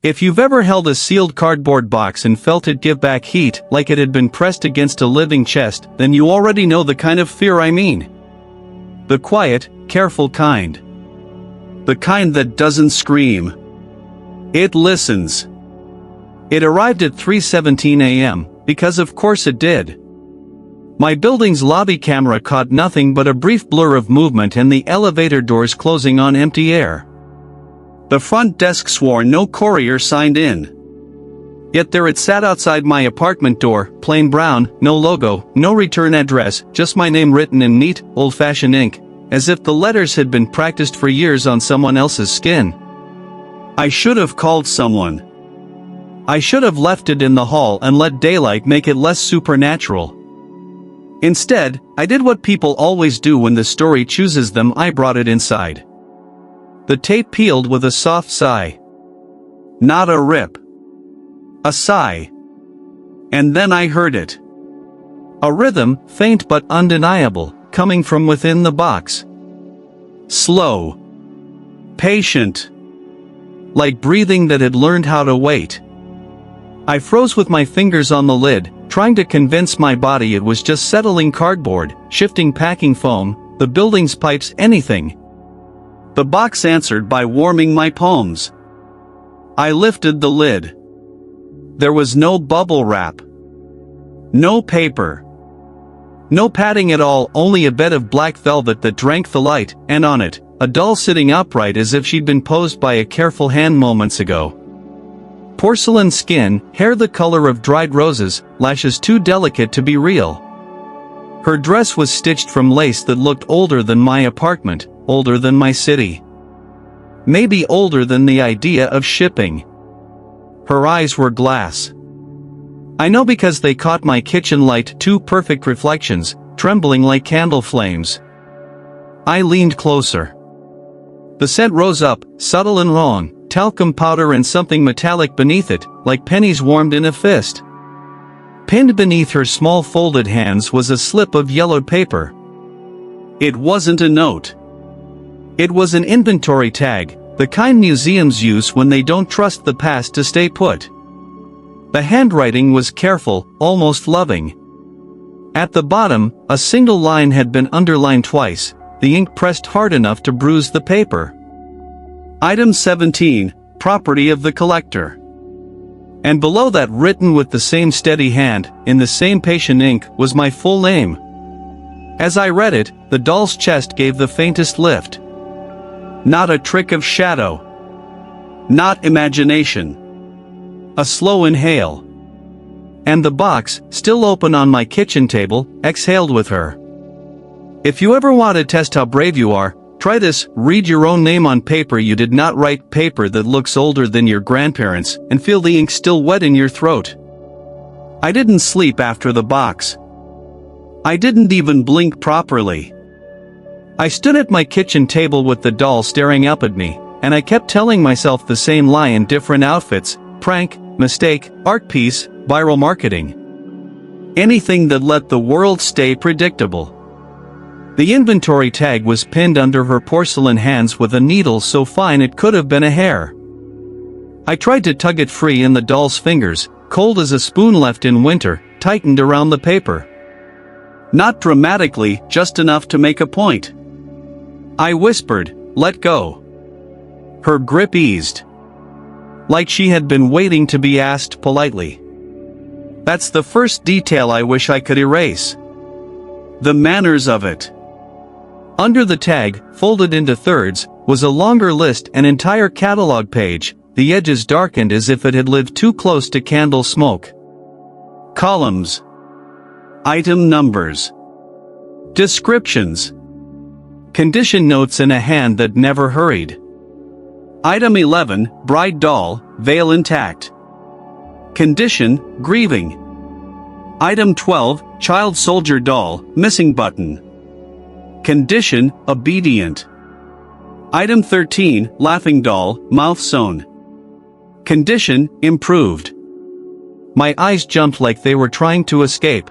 If you've ever held a sealed cardboard box and felt it give back heat like it had been pressed against a living chest, then you already know the kind of fear I mean. The quiet, careful kind. The kind that doesn't scream. It listens. It arrived at 3:17 a.m., because of course it did. My building's lobby camera caught nothing but a brief blur of movement and the elevator doors closing on empty air. The front desk swore no courier signed in. Yet there it sat outside my apartment door, plain brown, no logo, no return address, just my name written in neat, old-fashioned ink, as if the letters had been practiced for years on someone else's skin. I should have called someone. I should have left it in the hall and let daylight make it less supernatural. Instead, I did what people always do when the story chooses them. I brought it inside. The tape peeled with a soft sigh. Not a rip. A sigh. And then I heard it. A rhythm, faint but undeniable, coming from within the box. Slow. Patient. Like breathing that had learned how to wait. I froze with my fingers on the lid, trying to convince my body it was just settling cardboard, shifting packing foam, the building's pipes, anything. The box answered by warming my palms. I lifted the lid. There was no bubble wrap. No paper. No padding at all, only a bed of black velvet that drank the light, and on it, a doll sitting upright as if she'd been posed by a careful hand moments ago. Porcelain skin, hair the color of dried roses, lashes too delicate to be real. Her dress was stitched from lace that looked older than my apartment, older than my city. Maybe older than the idea of shipping. Her eyes were glass. I know because they caught my kitchen light, two perfect reflections, trembling like candle flames. I leaned closer. The scent rose up, subtle and wrong, talcum powder and something metallic beneath it, like pennies warmed in a fist. Pinned beneath her small folded hands was a slip of yellowed paper. It wasn't a note. It was an inventory tag, the kind museums use when they don't trust the past to stay put. The handwriting was careful, almost loving. At the bottom, a single line had been underlined twice, the ink pressed hard enough to bruise the paper. Item 17, property of the collector. And below that, written with the same steady hand, in the same patient ink, was my full name. As I read it, the doll's chest gave the faintest lift. Not a trick of shadow. Not imagination. A slow inhale. And the box, still open on my kitchen table, exhaled with her. If you ever want to test how brave you are, try this: read your own name on paper you did not write, paper that looks older than your grandparents, and feel the ink still wet in your throat. I didn't sleep after the box. I didn't even blink properly. I stood at my kitchen table with the doll staring up at me, and I kept telling myself the same lie in different outfits: prank, mistake, art piece, viral marketing. Anything that let the world stay predictable. The inventory tag was pinned under her porcelain hands with a needle so fine it could have been a hair. I tried to tug it free and the doll's fingers, cold as a spoon left in winter, tightened around the paper. Not dramatically, just enough to make a point. I whispered, "Let go." Her grip eased. Like she had been waiting to be asked politely. That's the first detail I wish I could erase. The manners of it. Under the tag, folded into thirds, was a longer list, an entire catalog page, the edges darkened as if it had lived too close to candle smoke. Columns. Item numbers. Descriptions. Condition notes in a hand that never hurried. Item 11, bride doll, veil intact. Condition, grieving. Item 12, child soldier doll, missing button. Condition, obedient. Item 13, laughing doll, mouth sewn. Condition, improved. My eyes jumped like they were trying to escape.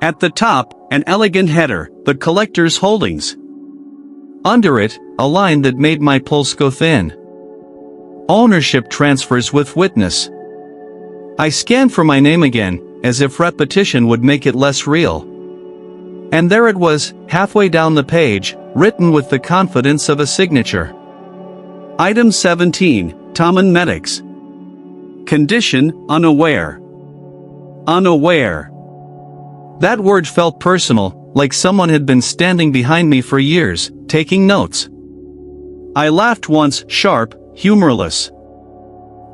At the top, an elegant header, the collector's holdings. Under it, a line that made my pulse go thin. Ownership transfers with witness. I scanned for my name again, as if repetition would make it less real. And there it was, halfway down the page, written with the confidence of a signature. Item 17, Tommen Medics. Condition, unaware. Unaware. That word felt personal, like someone had been standing behind me for years, taking notes. I laughed once, sharp, humorless.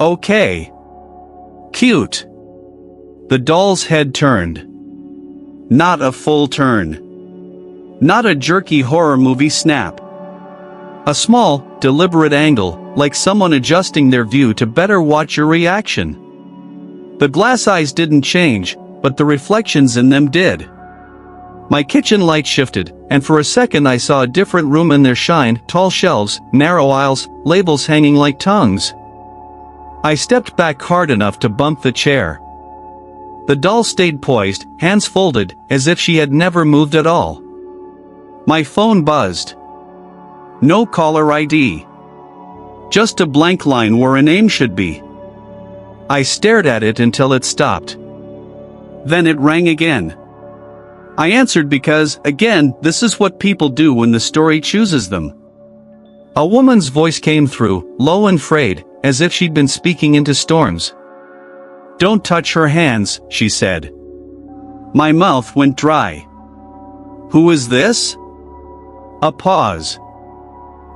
Okay. Cute. The doll's head turned. Not a full turn. Not a jerky horror movie snap. A small, deliberate angle, like someone adjusting their view to better watch your reaction. The glass eyes didn't change, but the reflections in them did. My kitchen light shifted, and for a second I saw a different room in their shine, tall shelves, narrow aisles, labels hanging like tongues. I stepped back hard enough to bump the chair. The doll stayed poised, hands folded, as if she had never moved at all. My phone buzzed. No caller ID. Just a blank line where a name should be. I stared at it until it stopped. Then it rang again. I answered because, again, this is what people do when the story chooses them. A woman's voice came through, low and frayed, as if she'd been speaking into storms. "Don't touch her hands," she said. My mouth went dry. Who is this? A pause.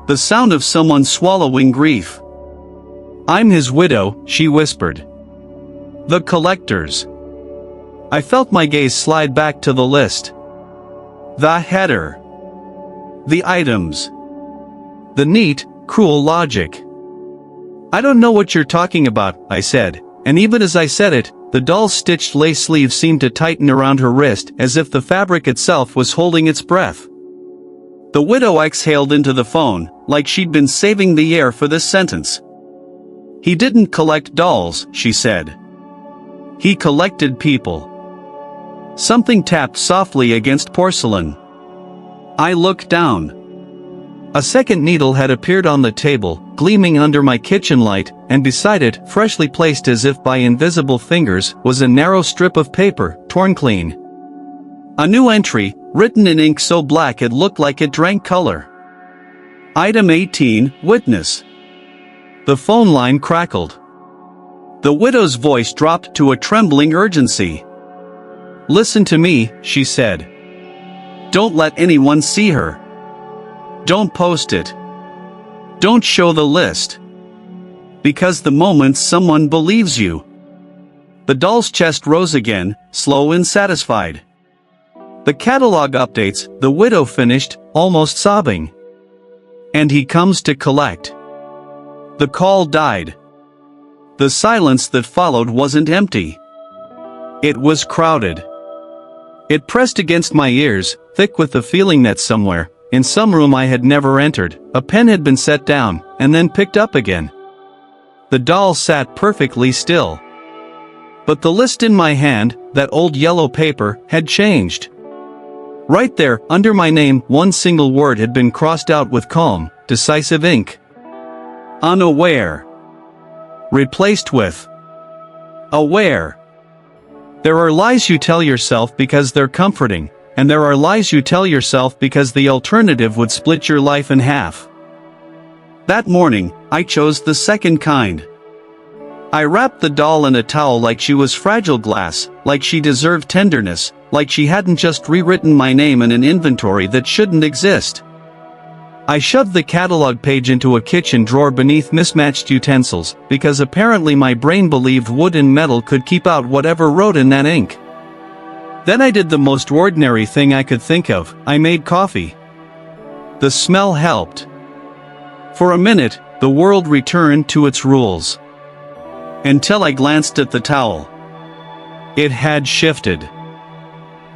The sound of someone swallowing grief. "I'm his widow," she whispered. "The collectors." I felt my gaze slide back to the list. The header. The items. The neat, cruel logic. "I don't know what you're talking about," I said, and even as I said it, the doll's stitched lace sleeve seemed to tighten around her wrist as if the fabric itself was holding its breath. The widow exhaled into the phone, like she'd been saving the air for this sentence. "He didn't collect dolls," she said. "He collected people." Something tapped softly against porcelain. I looked down. A second needle had appeared on the table, gleaming under my kitchen light, and beside it, freshly placed as if by invisible fingers, was a narrow strip of paper, torn clean. A new entry, written in ink so black it looked like it drank color. Item 18, Witness. The phone line crackled. The widow's voice dropped to a trembling urgency. "Listen to me," she said. "Don't let anyone see her. Don't post it. Don't show the list. Because the moment someone believes you." The doll's chest rose again, slow and satisfied. "The catalog updates," the widow finished, almost sobbing. "And he comes to collect." The call died. The silence that followed wasn't empty. It was crowded. It pressed against my ears, thick with the feeling that somewhere, in some room I had never entered, a pen had been set down, and then picked up again. The doll sat perfectly still. But the list in my hand, that old yellow paper, had changed. Right there, under my name, one single word had been crossed out with calm, decisive ink. Unaware. Replaced with aware. There are lies you tell yourself because they're comforting, and there are lies you tell yourself because the alternative would split your life in half. That morning, I chose the second kind. I wrapped the doll in a towel like she was fragile glass, like she deserved tenderness, like she hadn't just rewritten my name in an inventory that shouldn't exist. I shoved the catalog page into a kitchen drawer beneath mismatched utensils, because apparently my brain believed wood and metal could keep out whatever wrote in that ink. Then I did the most ordinary thing I could think of, I made coffee. The smell helped. For a minute, the world returned to its rules. Until I glanced at the towel. It had shifted.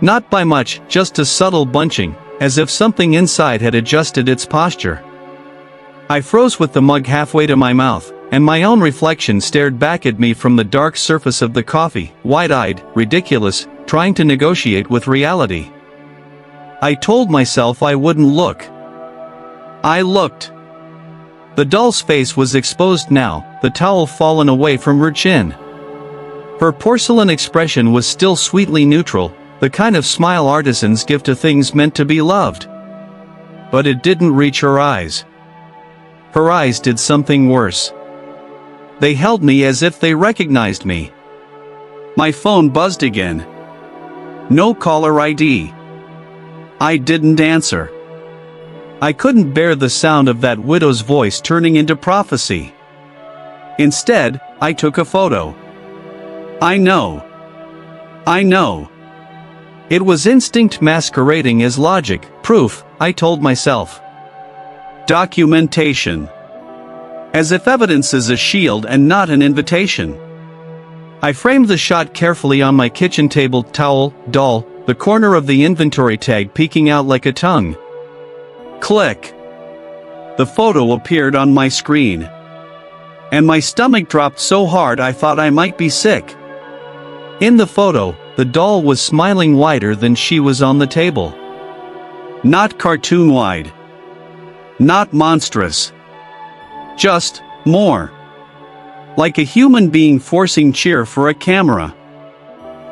Not by much, just a subtle bunching, as if something inside had adjusted its posture. I froze with the mug halfway to my mouth, and my own reflection stared back at me from the dark surface of the coffee, wide-eyed, ridiculous, trying to negotiate with reality. I told myself I wouldn't look. I looked. The doll's face was exposed now, the towel fallen away from her chin. Her porcelain expression was still sweetly neutral, the kind of smile artisans give to things meant to be loved. But it didn't reach her eyes. Her eyes did something worse. They held me as if they recognized me. My phone buzzed again. No caller ID. I didn't answer. I couldn't bear the sound of that widow's voice turning into prophecy. Instead, I took a photo. I know. It was instinct masquerading as logic, proof, I told myself. Documentation. As if evidence is a shield and not an invitation. I framed the shot carefully on my kitchen table towel, doll, the corner of the inventory tag peeking out like a tongue. Click. The photo appeared on my screen. And my stomach dropped so hard I thought I might be sick. In the photo, the doll was smiling wider than she was on the table. Not cartoon-wide. Not monstrous. Just more. Like a human being forcing cheer for a camera.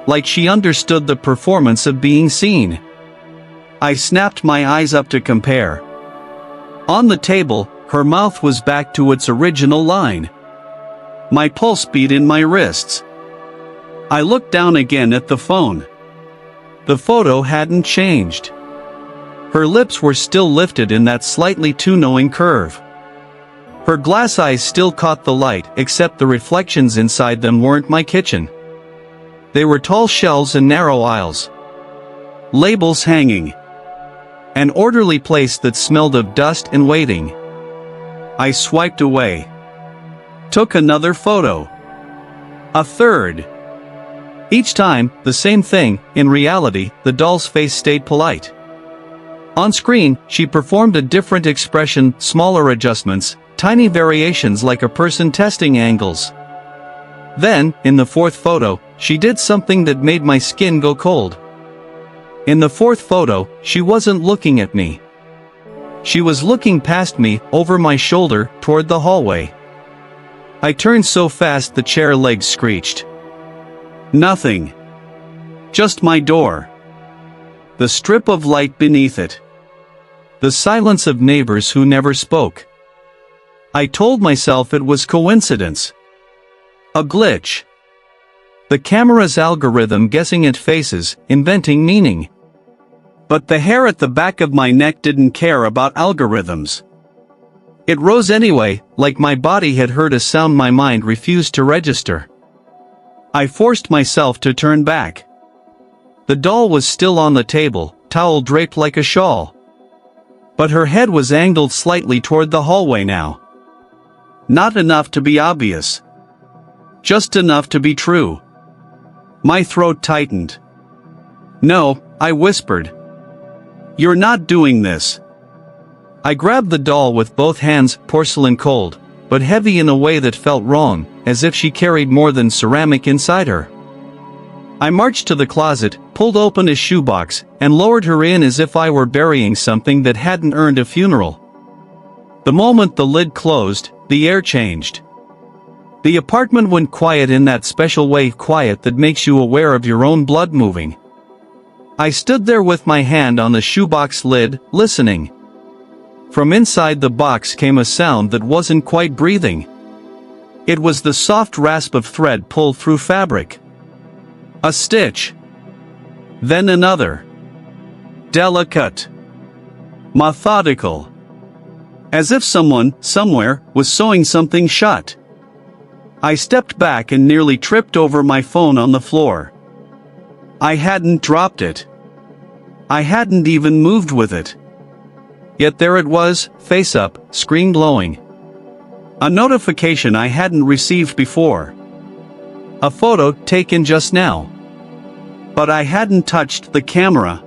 Like she understood the performance of being seen. I snapped my eyes up to compare. On the table, her mouth was back to its original line. My pulse beat in my wrists. I looked down again at the phone. The photo hadn't changed. Her lips were still lifted in that slightly too knowing curve. Her glass eyes still caught the light, except the reflections inside them weren't my kitchen. They were tall shelves and narrow aisles. Labels hanging. An orderly place that smelled of dust and waiting. I swiped away. Took another photo. A third. Each time, the same thing. In reality, the doll's face stayed polite. On screen, she performed a different expression, smaller adjustments, tiny variations like a person testing angles. Then, in the fourth photo, she did something that made my skin go cold. In the fourth photo, she wasn't looking at me. She was looking past me, over my shoulder, toward the hallway. I turned so fast the chair legs screeched. Nothing. Just my door. The strip of light beneath it. The silence of neighbors who never spoke. I told myself it was coincidence. A glitch. The camera's algorithm guessing at faces, inventing meaning. But the hair at the back of my neck didn't care about algorithms. It rose anyway, like my body had heard a sound my mind refused to register. I forced myself to turn back. The doll was still on the table, towel draped like a shawl. But her head was angled slightly toward the hallway now. Not enough to be obvious. Just enough to be true. My throat tightened. No, I whispered. You're not doing this. I grabbed the doll with both hands, porcelain cold, but heavy in a way that felt wrong, as if she carried more than ceramic inside her. I marched to the closet, pulled open a shoebox, and lowered her in as if I were burying something that hadn't earned a funeral. The moment the lid closed, the air changed. The apartment went quiet in that special way, quiet that makes you aware of your own blood moving. I stood there with my hand on the shoebox lid, listening. From inside the box came a sound that wasn't quite breathing. It was the soft rasp of thread pulled through fabric. A stitch. Then another. Delicate. Methodical. As if someone, somewhere, was sewing something shut. I stepped back and nearly tripped over my phone on the floor. I hadn't dropped it. I hadn't even moved with it. Yet there it was, face up, screen glowing. A notification I hadn't received before. A photo taken just now. But I hadn't touched the camera.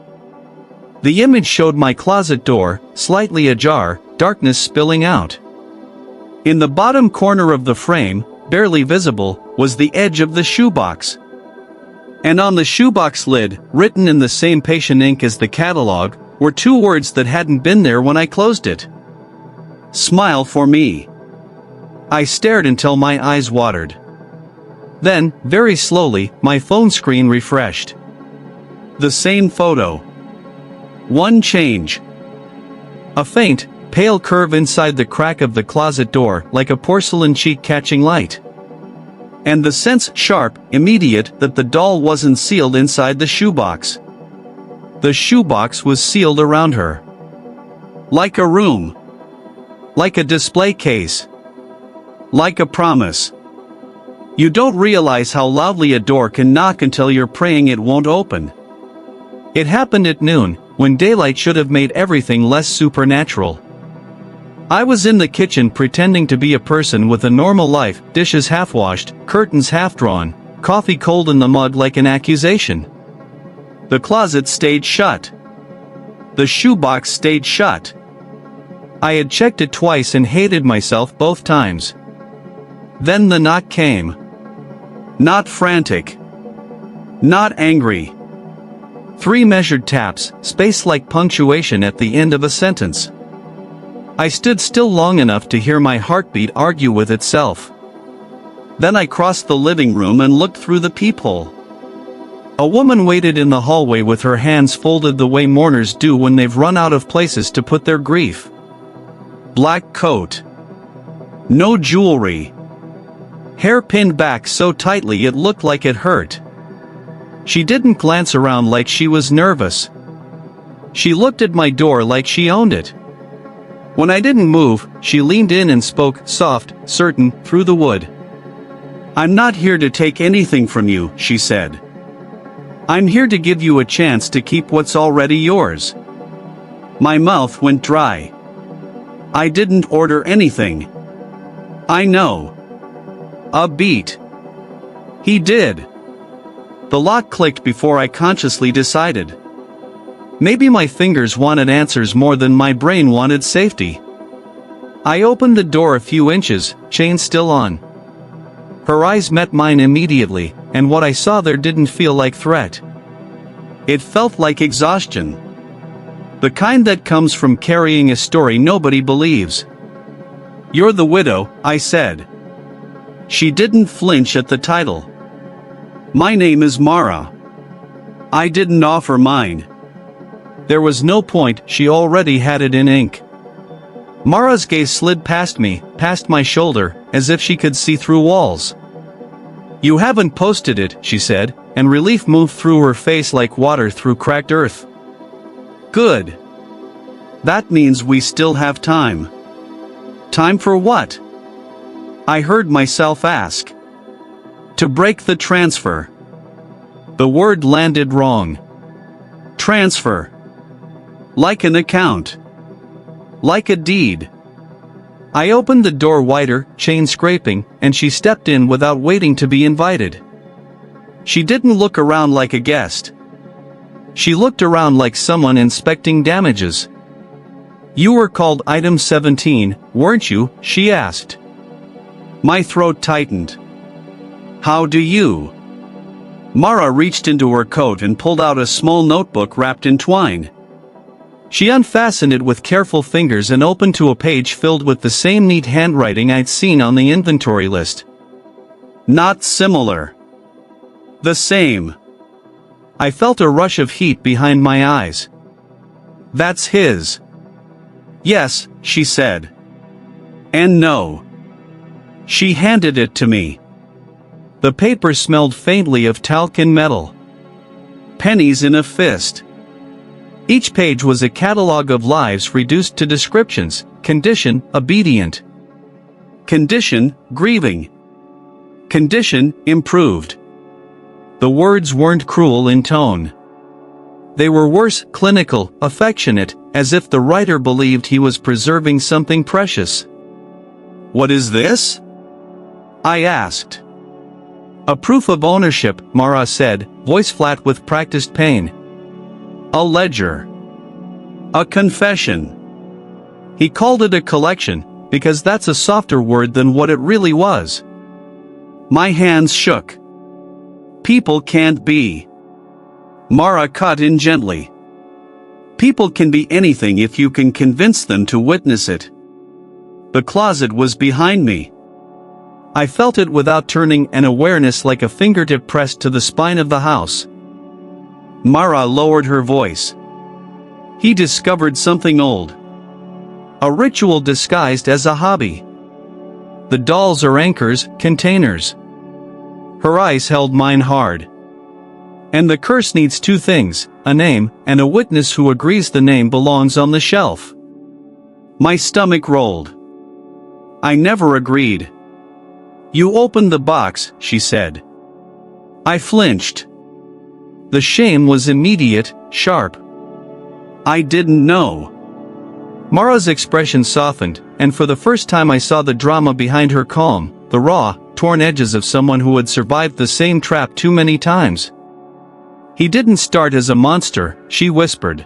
The image showed my closet door, slightly ajar, darkness spilling out. In the bottom corner of the frame, barely visible, was the edge of the shoebox. And on the shoebox lid, written in the same patient ink as the catalog, were two words that hadn't been there when I closed it. Smile for me. I stared until my eyes watered. Then, very slowly, my phone screen refreshed. The same photo. One change. A faint, pale curve inside the crack of the closet door, like a porcelain cheek catching light. And the sense, sharp, immediate, that the doll wasn't sealed inside the shoebox. The shoebox was sealed around her. Like a room. Like a display case. Like a promise. You don't realize how loudly a door can knock until you're praying it won't open. It happened at noon, when daylight should have made everything less supernatural. I was in the kitchen pretending to be a person with a normal life, dishes half-washed, curtains half-drawn, coffee cold in the mug like an accusation. The closet stayed shut. The shoebox stayed shut. I had checked it twice and hated myself both times. Then the knock came. Not frantic. Not angry. 3 measured taps, spaced like punctuation at the end of a sentence. I stood still long enough to hear my heartbeat argue with itself. Then I crossed the living room and looked through the peephole. A woman waited in the hallway with her hands folded the way mourners do when they've run out of places to put their grief. Black coat. No jewelry. Hair pinned back so tightly it looked like it hurt. She didn't glance around like she was nervous. She looked at my door like she owned it. When I didn't move, she leaned in and spoke, soft, certain, through the wood. "I'm not here to take anything from you," she said. "I'm here to give you a chance to keep what's already yours." My mouth went dry. I didn't order anything. I know. A beat. He did. The lock clicked before I consciously decided. Maybe my fingers wanted answers more than my brain wanted safety. I opened the door a few inches, chain still on. Her eyes met mine immediately, and what I saw there didn't feel like threat. It felt like exhaustion. The kind that comes from carrying a story nobody believes. "You're the widow," I said. She didn't flinch at the title. "My name is Mara." I didn't offer mine. There was no point, she already had it in ink. Mara's gaze slid past me, past my shoulder, as if she could see through walls. "You haven't posted it," she said, and relief moved through her face like water through cracked earth. "Good. That means we still have time." "Time for what?" I heard myself ask. "To break the transfer." The word landed wrong. Transfer. Like an account. Like a deed. I opened the door wider, chain scraping, and she stepped in without waiting to be invited. She didn't look around like a guest. She looked around like someone inspecting damages. "You were called item 17, weren't you?" she asked. My throat tightened. "How do you?" Mara reached into her coat and pulled out a small notebook wrapped in twine. She unfastened it with careful fingers and opened to a page filled with the same neat handwriting I'd seen on the inventory list. Not similar. The same. I felt a rush of heat behind my eyes. "That's his." "Yes," she said. "And no." She handed it to me. The paper smelled faintly of talc and metal. Pennies in a fist. Each page was a catalogue of lives reduced to descriptions: condition, obedient. Condition, grieving. Condition, improved. The words weren't cruel in tone. They were worse, clinical, affectionate, as if the writer believed he was preserving something precious. "What is this?" I asked. "A proof of ownership," Mara said, voice flat with practiced pain. "A ledger. A confession." He called it a collection, because that's a softer word than what it really was. My hands shook. "People can't be." Mara cut in gently. "People can be anything if you can convince them to witness it." The closet was behind me. I felt it without turning, an awareness like a fingertip pressed to the spine of the house. Mara lowered her voice. He discovered something old. A ritual disguised as a hobby. The dolls are anchors, containers. Her eyes held mine hard. And the curse needs two things, a name, and a witness who agrees the name belongs on the shelf. My stomach rolled. I never agreed. You opened the box, she said. I flinched. The shame was immediate, sharp. I didn't know. Mara's expression softened, and for the first time I saw the drama behind her calm, the raw, torn edges of someone who had survived the same trap too many times. He didn't start as a monster, she whispered.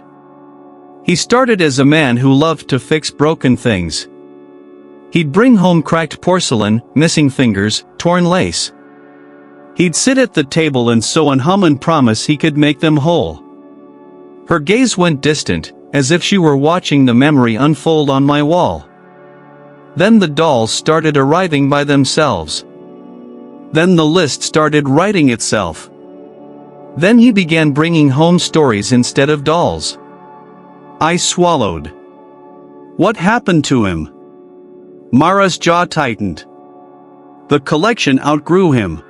He started as a man who loved to fix broken things. He'd bring home cracked porcelain, missing fingers, torn lace. He'd sit at the table and sew and hum and promise he could make them whole. Her gaze went distant, as if she were watching the memory unfold on my wall. Then the dolls started arriving by themselves. Then the list started writing itself. Then he began bringing home stories instead of dolls. I swallowed. What happened to him? Mara's jaw tightened. The collection outgrew him.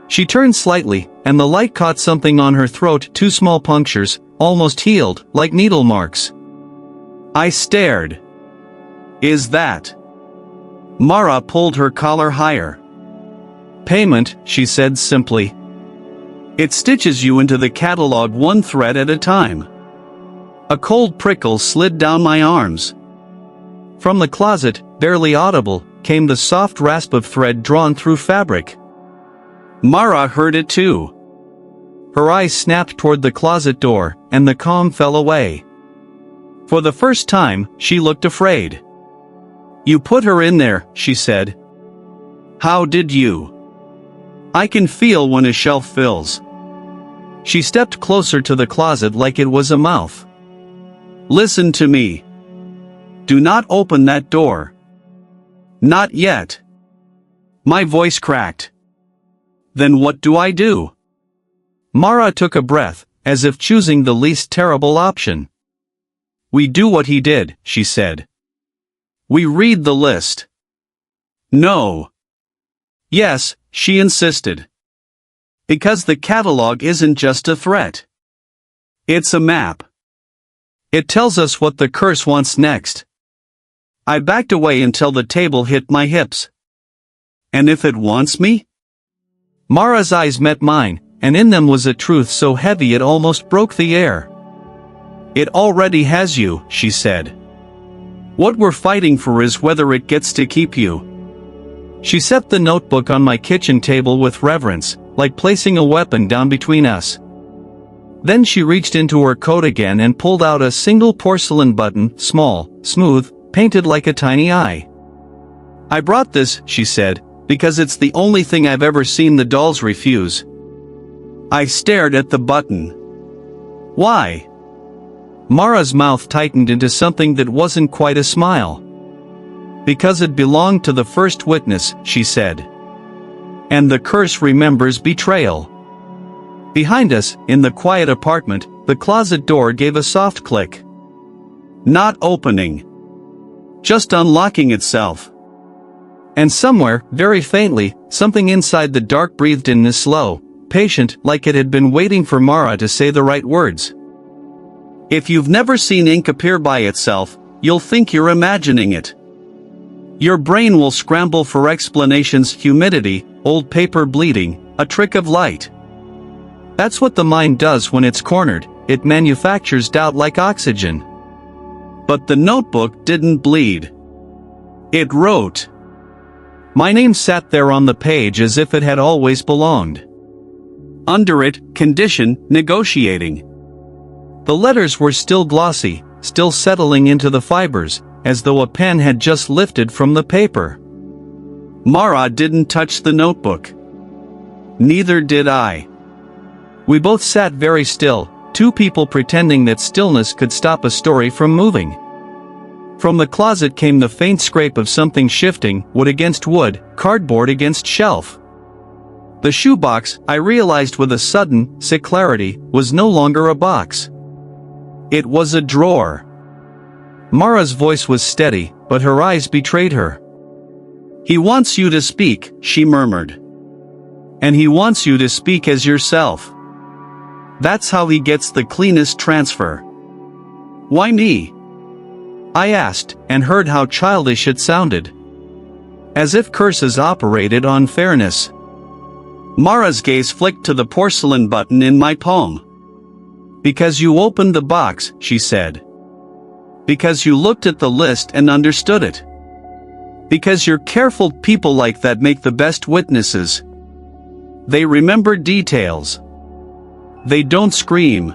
She turned slightly, and the light caught something on her throat, two small punctures, almost healed, like needle marks. I stared. Is that? Mara pulled her collar higher. Payment, she said simply. It stitches you into the catalog one thread at a time. A cold prickle slid down my arms. From the closet, barely audible, came the soft rasp of thread drawn through fabric. Mara heard it too. Her eyes snapped toward the closet door, and the calm fell away. For the first time, she looked afraid. You put her in there, she said. How did you? I can feel when a shelf fills. She stepped closer to the closet like it was a mouth. Listen to me. Do not open that door. Not yet. My voice cracked. Then what do I do? Mara took a breath, as if choosing the least terrible option. We do what he did, she said. We read the list. No. Yes, she insisted. Because the catalog isn't just a threat. It's a map. It tells us what the curse wants next. I backed away until the table hit my hips. And if it wants me? Mara's eyes met mine, and in them was a truth so heavy it almost broke the air. It already has you, she said. What we're fighting for is whether it gets to keep you. She set the notebook on my kitchen table with reverence, like placing a weapon down between us. Then she reached into her coat again and pulled out a single porcelain button, small, smooth, painted like a tiny eye. I brought this, she said, because it's the only thing I've ever seen the dolls refuse. I stared at the button. Why? Mara's mouth tightened into something that wasn't quite a smile. Because it belonged to the first witness, she said. And the curse remembers betrayal. Behind us, in the quiet apartment, the closet door gave a soft click. Not opening. Just unlocking itself. And somewhere, very faintly, something inside the dark breathed in this slow, patient, like it had been waiting for Mara to say the right words. If you've never seen ink appear by itself, you'll think you're imagining it. Your brain will scramble for explanations: humidity, old paper bleeding, a trick of light. That's what the mind does when it's cornered, it manufactures doubt like oxygen. But the notebook didn't bleed. It wrote. My name sat there on the page as if it had always belonged. Under it, condition, negotiating. The letters were still glossy, still settling into the fibers, as though a pen had just lifted from the paper. Mara didn't touch the notebook. Neither did I. We both sat very still, two people pretending that stillness could stop a story from moving. From the closet came the faint scrape of something shifting, wood against wood, cardboard against shelf. The shoebox, I realized with a sudden, sick clarity, was no longer a box. It was a drawer. Mara's voice was steady, but her eyes betrayed her. "He wants you to speak," she murmured. "And he wants you to speak as yourself. That's how he gets the cleanest transfer." "Why me?" I asked, and heard how childish it sounded. As if curses operated on fairness. Mara's gaze flicked to the porcelain button in my palm. "Because you opened the box," she said. "Because you looked at the list and understood it. Because you're careful. People like that make the best witnesses. They remember details. They don't scream.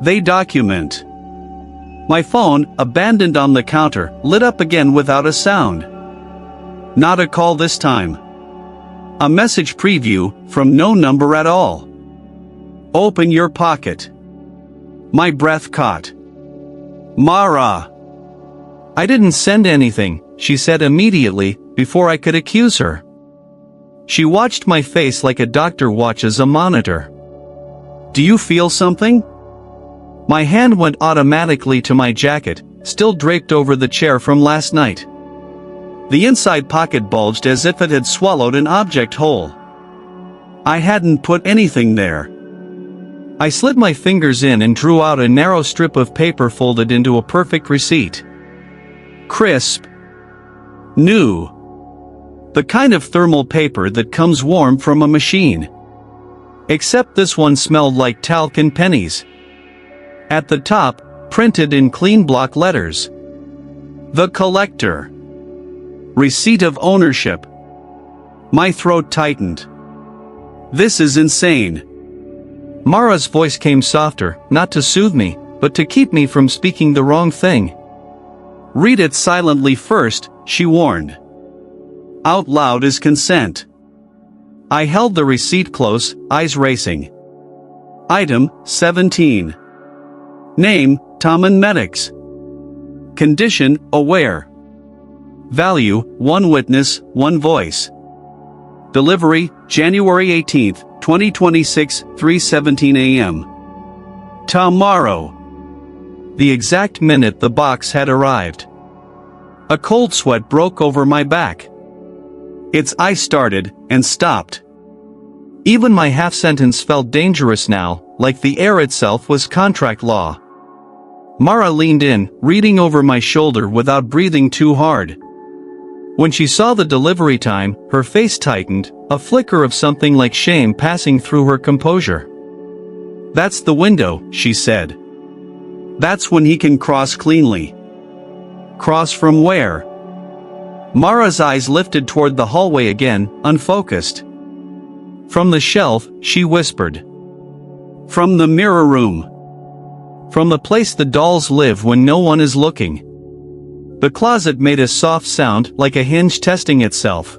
They document." My phone, abandoned on the counter, lit up again without a sound. Not a call this time. A message preview, from no number at all. "Open your pocket." My breath caught. "Mara." "I didn't send anything," she said immediately, before I could accuse her. She watched my face like a doctor watches a monitor. "Do you feel something?" My hand went automatically to my jacket, still draped over the chair from last night. The inside pocket bulged as if it had swallowed an object whole. I hadn't put anything there. I slid my fingers in and drew out a narrow strip of paper folded into a perfect receipt. Crisp. New. The kind of thermal paper that comes warm from a machine. Except this one smelled like talc and pennies. At the top, printed in clean block letters. The Collector. Receipt of ownership. My throat tightened. This is insane. Mara's voice came softer, not to soothe me, but to keep me from speaking the wrong thing. "Read it silently first," she warned. "Out loud is consent." I held the receipt close, eyes racing. Item 17. Name, Tom and Medics. Condition, aware. Value, 1 witness, 1 voice. Delivery, January 18, 2026, 3:17 a.m. Tomorrow. The exact minute the box had arrived. A cold sweat broke over my back. Its ice started, and stopped. Even my half-sentence felt dangerous now, like the air itself was contract law. Mara leaned in, reading over my shoulder without breathing too hard. When she saw the delivery time, her face tightened, a flicker of something like shame passing through her composure. "That's the window," she said. "That's when he can cross cleanly." "Cross from where?" Mara's eyes lifted toward the hallway again, unfocused. "From the shelf," she whispered. "From the mirror room. From the place the dolls live when no one is looking." The closet made a soft sound, like a hinge testing itself.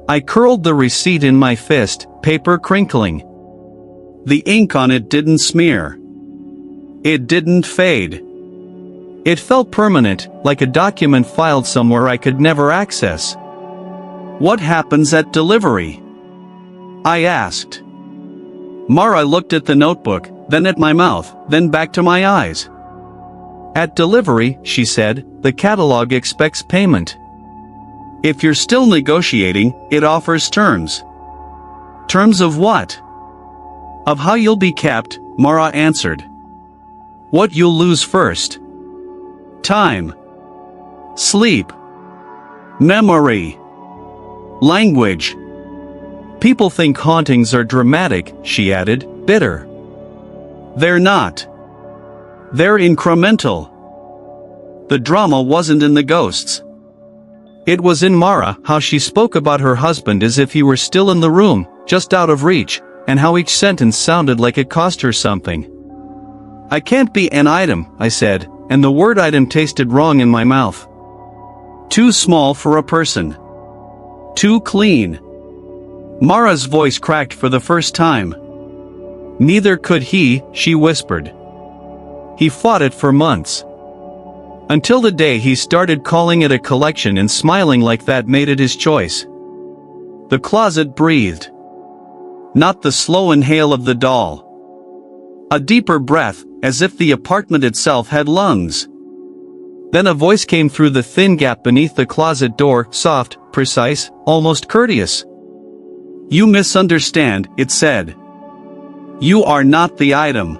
I curled the receipt in my fist, paper crinkling. The ink on it didn't smear. It didn't fade. It felt permanent, like a document filed somewhere I could never access. "What happens at delivery?" I asked. Mara looked at the notebook, then at my mouth, then back to my eyes. "At delivery," she said, "the catalog expects payment. If you're still negotiating, it offers terms." "Terms of what?" "Of how you'll be kept," Mara answered. "What you'll lose first. Time. Sleep. Memory. Language. People think hauntings are dramatic," she added, bitter. "They're not. They're incremental." The drama wasn't in the ghosts. It was in Mara, how she spoke about her husband as if he were still in the room, just out of reach, and how each sentence sounded like it cost her something. "I can't be an item," I said, and the word item tasted wrong in my mouth. "Too small for a person. Too clean." Mara's voice cracked for the first time. "Neither could he," she whispered. "He fought it for months. Until the day he started calling it a collection and smiling like that made it his choice. The closet breathed. Not the slow inhale of the doll. A deeper breath, as if the apartment itself had lungs. Then a voice came through the thin gap beneath the closet door, soft, precise, almost courteous. "You misunderstand," it said. "You are not the item."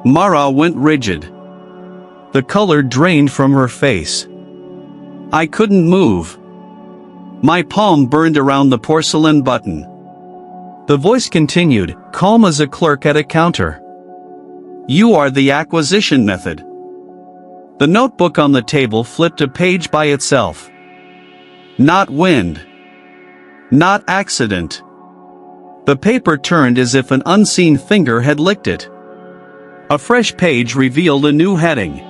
Mara went rigid. The color drained from her face. I couldn't move. My palm burned around the porcelain button. The voice continued, calm as a clerk at a counter. "You are the acquisition method." The notebook on the table flipped a page by itself. Not wind. Not accident. The paper turned as if an unseen finger had licked it. A fresh page revealed a new heading.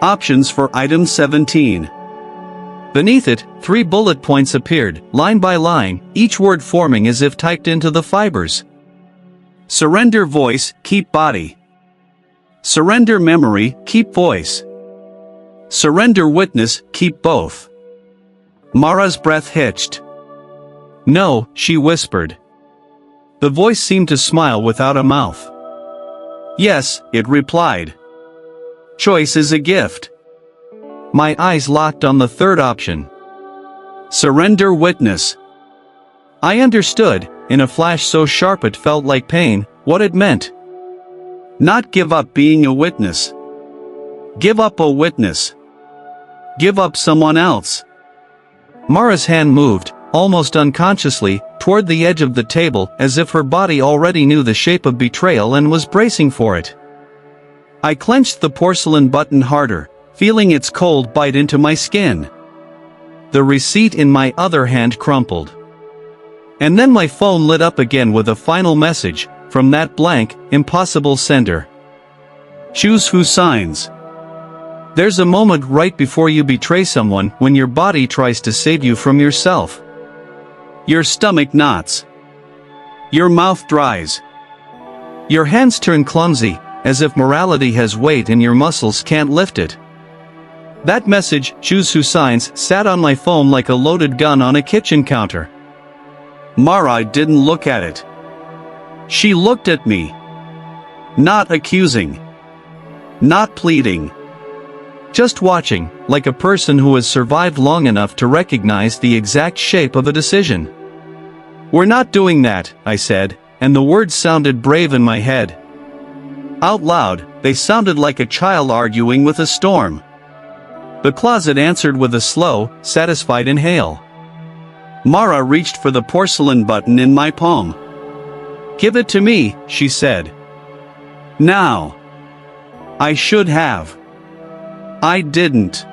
Options for item 17. Beneath it, 3 bullet points appeared, line by line, each word forming as if typed into the fibers. Surrender voice, keep body. Surrender memory, keep voice. Surrender witness, keep both. Mara's breath hitched. "No," she whispered. The voice seemed to smile without a mouth. "Yes," it replied. "Choice is a gift." My eyes locked on the third option. Surrender witness. I understood, in a flash so sharp it felt like pain, what it meant. Not give up being a witness. Give up a witness. Give up someone else. Mara's hand moved, almost unconsciously, toward the edge of the table as if her body already knew the shape of betrayal and was bracing for it. I clenched the porcelain button harder, feeling its cold bite into my skin. The receipt in my other hand crumpled. And then my phone lit up again with a final message, from that blank, impossible sender. Choose who signs. There's a moment right before you betray someone when your body tries to save you from yourself. Your stomach knots. Your mouth dries. Your hands turn clumsy, as if morality has weight and your muscles can't lift it. That message, choose who signs, sat on my phone like a loaded gun on a kitchen counter. Mara didn't look at it. She looked at me. Not accusing. Not pleading. Just watching, like a person who has survived long enough to recognize the exact shape of a decision. "We're not doing that," I said, and the words sounded brave in my head. Out loud, they sounded like a child arguing with a storm. The closet answered with a slow, satisfied inhale. Mara reached for the porcelain button in my palm. "Give it to me," she said. "Now." I should have. I didn't.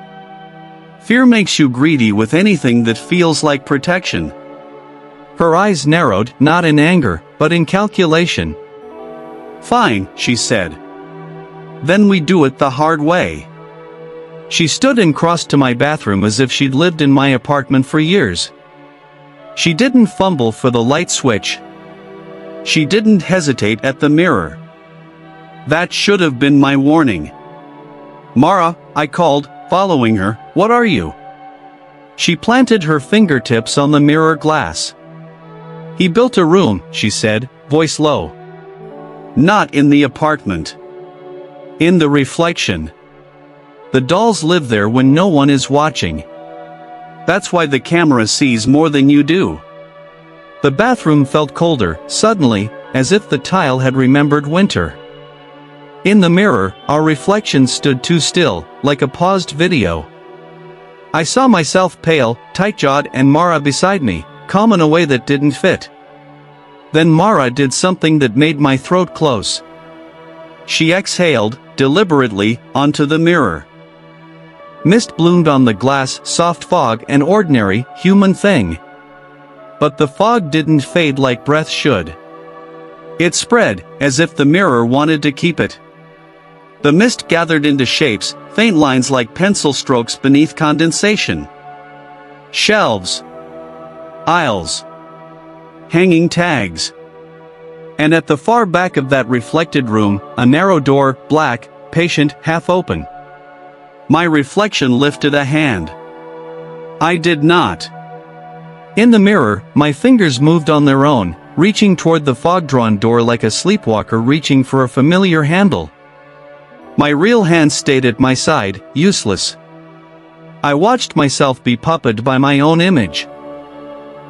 Fear makes you greedy with anything that feels like protection. Her eyes narrowed, not in anger, but in calculation. "Fine," she said. "Then we do it the hard way." She stood and crossed to my bathroom as if she'd lived in my apartment for years. She didn't fumble for the light switch. She didn't hesitate at the mirror. That should have been my warning. "Mara," I called, following her, "what are you?" She planted her fingertips on the mirror glass. "He built a room," she said, voice low. "Not in the apartment. In the reflection. The dolls live there when no one is watching. That's why the camera sees more than you do." The bathroom felt colder, suddenly, as if the tile had remembered winter. In the mirror, our reflection stood too still, like a paused video. I saw myself pale, tight-jawed, and Mara beside me, calm in a way that didn't fit. Then Mara did something that made my throat close. She exhaled, deliberately, onto the mirror. Mist bloomed on the glass, soft fog, an ordinary, human thing. But the fog didn't fade like breath should. It spread, as if the mirror wanted to keep it. The mist gathered into shapes, faint lines like pencil strokes beneath condensation. Shelves. Aisles. Hanging tags. And at the far back of that reflected room, a narrow door, black, patient, half open. My reflection lifted a hand. I did not. In the mirror, my fingers moved on their own, reaching toward the fog-drawn door like a sleepwalker reaching for a familiar handle. My real hand stayed at my side, useless. I watched myself be puppeted by my own image.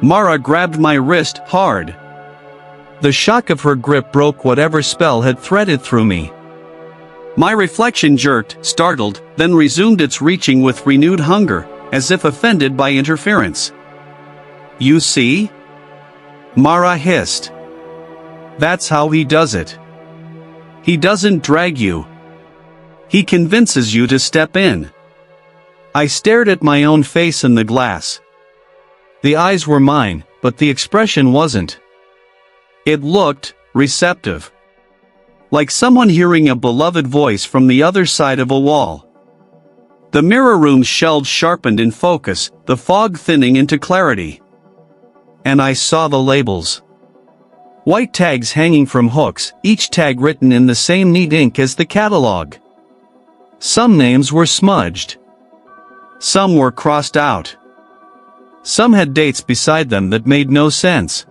Mara grabbed my wrist hard. The shock of her grip broke whatever spell had threaded through me. My reflection jerked, startled, then resumed its reaching with renewed hunger, as if offended by interference. You see? Mara hissed. That's how he does it. He doesn't drag you. He convinces you to step in. I stared at my own face in the glass. The eyes were mine, but the expression wasn't. It looked receptive. Like someone hearing a beloved voice from the other side of a wall. The mirror room's shelves sharpened in focus, the fog thinning into clarity. And I saw the labels. White tags hanging from hooks, each tag written in the same neat ink as the catalog. Some names were smudged. Some were crossed out. Some had dates beside them that made no sense.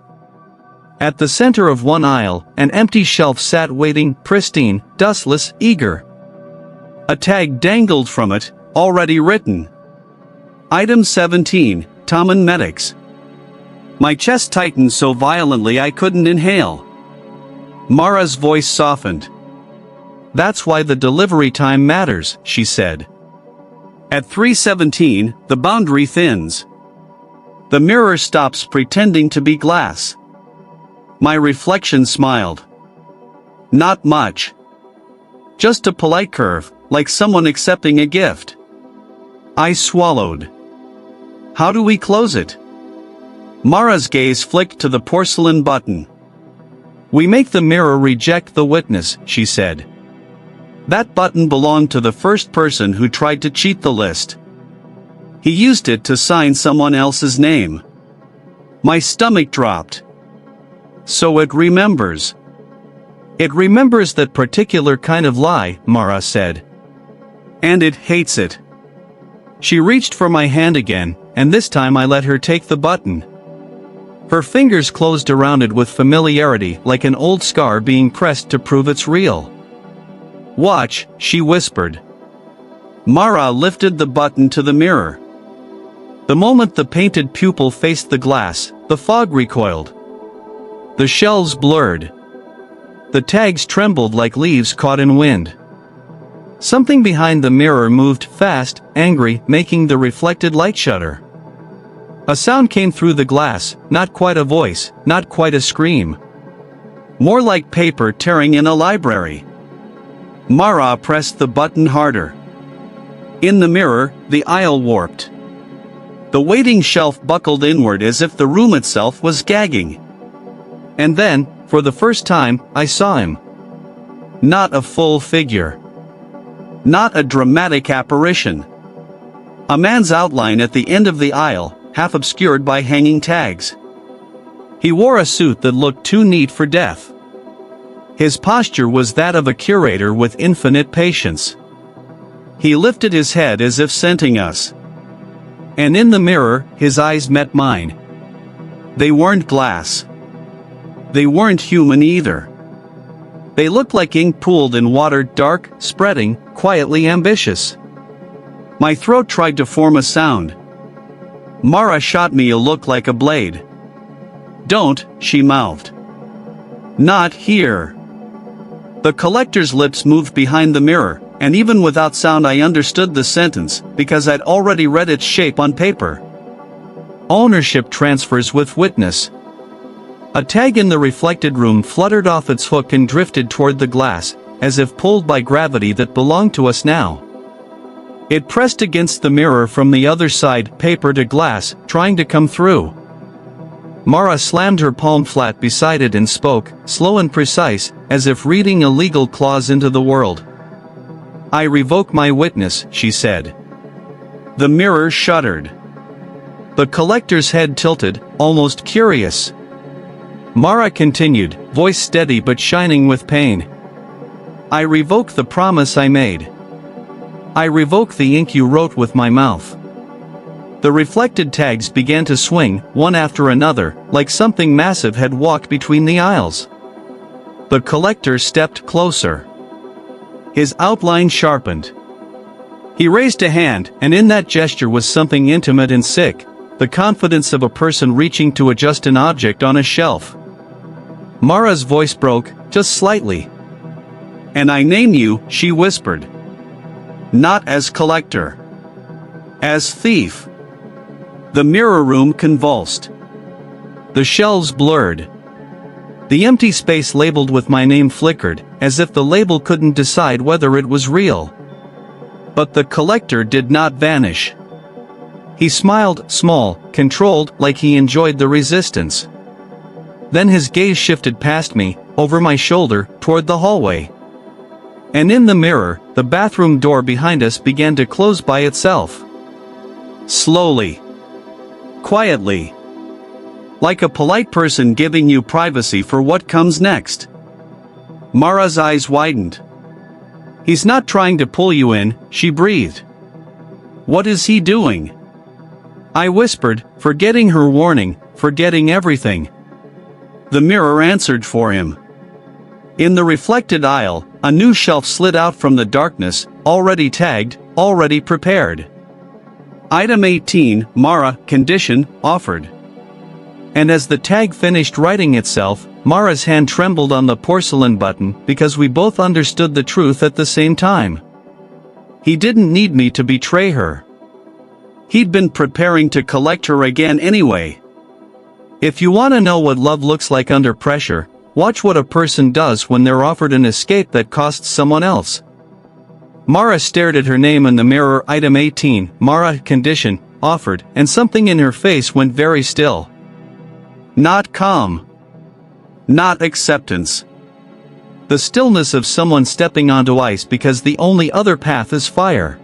At the center of one aisle, an empty shelf sat waiting, pristine, dustless, eager. A tag dangled from it, already written. Item 17, Tommen Medics. My chest tightened so violently I couldn't inhale. Mara's voice softened. That's why the delivery time matters, she said. At 3:17, the boundary thins. The mirror stops pretending to be glass. My reflection smiled. Not much. Just a polite curve, like someone accepting a gift. I swallowed. How do we close it? Mara's gaze flicked to the porcelain button. We make the mirror reject the witness, she said. That button belonged to the first person who tried to cheat the list. He used it to sign someone else's name. My stomach dropped. So it remembers. It remembers that particular kind of lie, Mara said. And it hates it. She reached for my hand again, and this time I let her take the button. Her fingers closed around it with familiarity, like an old scar being pressed to prove it's real. Watch, she whispered. Mara lifted the button to the mirror. The moment the painted pupil faced the glass, the fog recoiled. The shelves blurred. The tags trembled like leaves caught in wind. Something behind the mirror moved fast, angry, making the reflected light shudder. A sound came through the glass, not quite a voice, not quite a scream. More like paper tearing in a library. Mara pressed the button harder. In the mirror, the aisle warped. The waiting shelf buckled inward as if the room itself was gagging. And then, for the first time, I saw him. Not a full figure. Not a dramatic apparition. A man's outline at the end of the aisle, half obscured by hanging tags. He wore a suit that looked too neat for death. His posture was that of a curator with infinite patience. He lifted his head as if scenting us. And in the mirror, his eyes met mine. They weren't glass. They weren't human either. They looked like ink pooled in water, dark, spreading, quietly ambitious. My throat tried to form a sound. Mara shot me a look like a blade. Don't, she mouthed. Not here. The collector's lips moved behind the mirror, and even without sound I understood the sentence, because I'd already read its shape on paper. Ownership transfers with witness. A tag in the reflected room fluttered off its hook and drifted toward the glass, as if pulled by gravity that belonged to us now. It pressed against the mirror from the other side, paper to glass, trying to come through. Mara slammed her palm flat beside it and spoke, slow and precise, as if reading a legal clause into the world. I revoke my witness, she said. The mirror shuddered. The collector's head tilted, almost curious. Mara continued, voice steady but shining with pain. I revoke the promise I made. I revoke the ink you wrote with my mouth. The reflected tags began to swing, one after another, like something massive had walked between the aisles. The collector stepped closer. His outline sharpened. He raised a hand, and in that gesture was something intimate and sick, the confidence of a person reaching to adjust an object on a shelf. Mara's voice broke, just slightly. "And I name you," she whispered. "Not as collector. As thief." The mirror room convulsed. The shelves blurred. The empty space labeled with my name flickered, as if the label couldn't decide whether it was real. But the collector did not vanish. He smiled, small, controlled, like he enjoyed the resistance. Then his gaze shifted past me, over my shoulder, toward the hallway. And in the mirror, the bathroom door behind us began to close by itself. Slowly. Quietly. Like a polite person giving you privacy for what comes next. Mara's eyes widened. "He's not trying to pull you in," she breathed. "What is he doing?" I whispered, forgetting her warning, forgetting everything. The mirror answered for him. In the reflected aisle, a new shelf slid out from the darkness, already tagged, already prepared. Item 18, Mara, condition, offered. And as the tag finished writing itself, Mara's hand trembled on the porcelain button because we both understood the truth at the same time. He didn't need me to betray her. He'd been preparing to collect her again anyway. If you want to know what love looks like under pressure, watch what a person does when they're offered an escape that costs someone else. Mara stared at her name in the mirror. Item 18, Mara, condition, offered, and something in her face went very still. Not calm. Not acceptance. The stillness of someone stepping onto ice because the only other path is fire.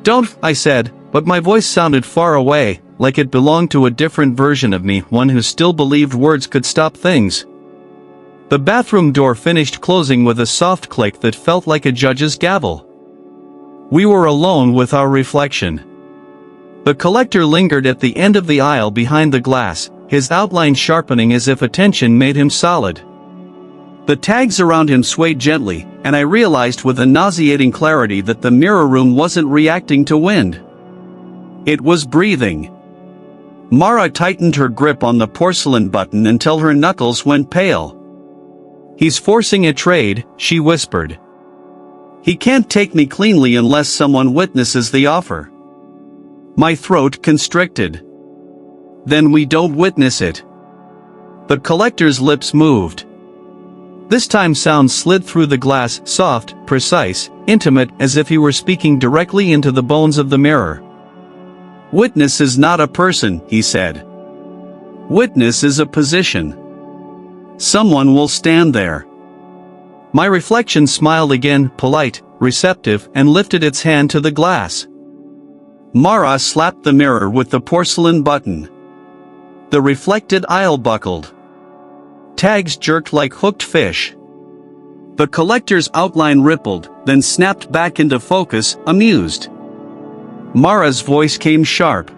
"Don't," I said, but my voice sounded far away, like it belonged to a different version of me, one who still believed words could stop things. The bathroom door finished closing with a soft click that felt like a judge's gavel. We were alone with our reflection. The collector lingered at the end of the aisle behind the glass, his outline sharpening as if attention made him solid. The tags around him swayed gently, and I realized with a nauseating clarity that the mirror room wasn't reacting to wind. It was breathing. Mara tightened her grip on the porcelain button until her knuckles went pale. "He's forcing a trade," she whispered. "He can't take me cleanly unless someone witnesses the offer." My throat constricted. "Then we don't witness it." The collector's lips moved. This time sound slid through the glass, soft, precise, intimate, as if he were speaking directly into the bones of the mirror. "Witness is not a person," he said. "Witness is a position. Someone will stand there." My reflection smiled again, polite, receptive, and lifted its hand to the glass. Mara slapped the mirror with the porcelain button. The reflected aisle buckled. Tags jerked like hooked fish. The collector's outline rippled, then snapped back into focus, amused. Mara's voice came sharp.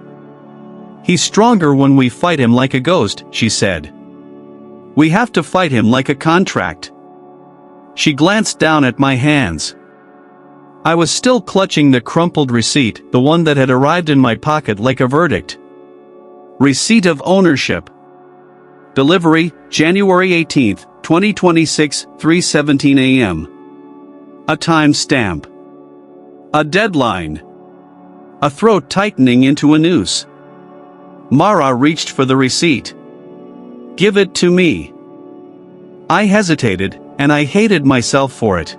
"He's stronger when we fight him like a ghost," she said. "We have to fight him like a contract." She glanced down at my hands. I was still clutching the crumpled receipt, the one that had arrived in my pocket like a verdict. Receipt of ownership. Delivery, January 18th, 2026, 3:17 a.m. A time stamp. A deadline. A throat tightening into a noose. Mara reached for the receipt. "Give it to me." I hesitated, and I hated myself for it.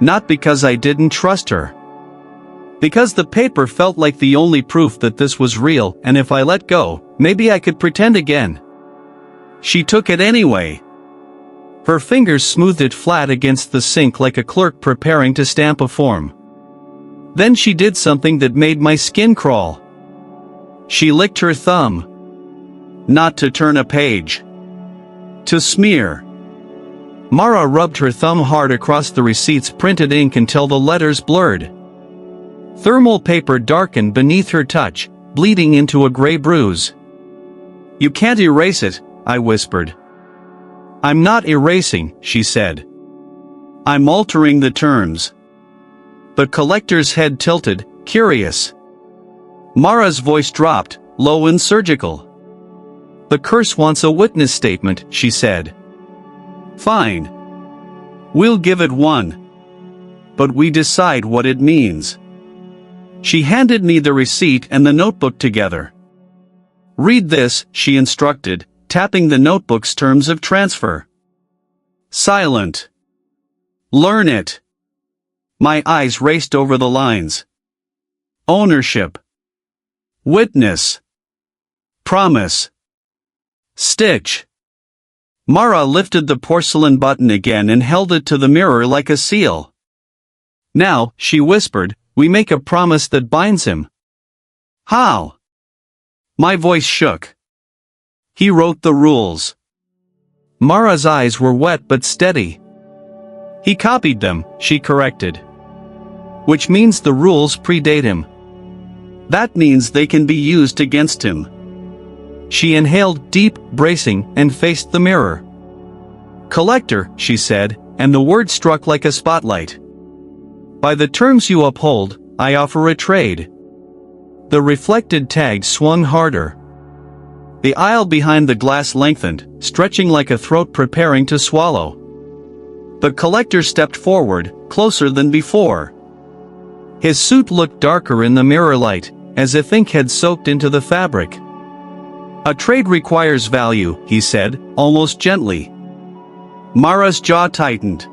Not because I didn't trust her. Because the paper felt like the only proof that this was real, and if I let go, maybe I could pretend again. She took it anyway. Her fingers smoothed it flat against the sink like a clerk preparing to stamp a form. Then she did something that made my skin crawl. She licked her thumb. Not to turn a page. To smear. Mara rubbed her thumb hard across the receipt's printed ink until the letters blurred. Thermal paper darkened beneath her touch, bleeding into a gray bruise. "You can't erase it," I whispered. "I'm not erasing," she said. "I'm altering the terms." The collector's head tilted, curious. Mara's voice dropped, low and surgical. "The curse wants a witness statement," she said. "Fine. We'll give it one. But we decide what it means." She handed me the receipt and the notebook together. "Read this," she instructed, tapping the notebook's terms of transfer. "Silent. Learn it." My eyes raced over the lines. Ownership. Witness. Promise. Stitch. Mara lifted the porcelain button again and held it to the mirror like a seal. "Now," she whispered, "we make a promise that binds him." "How?" My voice shook. "He wrote the rules." Mara's eyes were wet but steady. "He copied them," she corrected. "Which means the rules predate him. That means they can be used against him." She inhaled deep, bracing, and faced the mirror. "Collector," she said, and the word struck like a spotlight. "By the terms you uphold, I offer a trade." The reflected tag swung harder. The aisle behind the glass lengthened, stretching like a throat preparing to swallow. The collector stepped forward, closer than before. His suit looked darker in the mirror light, as if ink had soaked into the fabric. "A trade requires value," he said, almost gently. Mara's jaw tightened.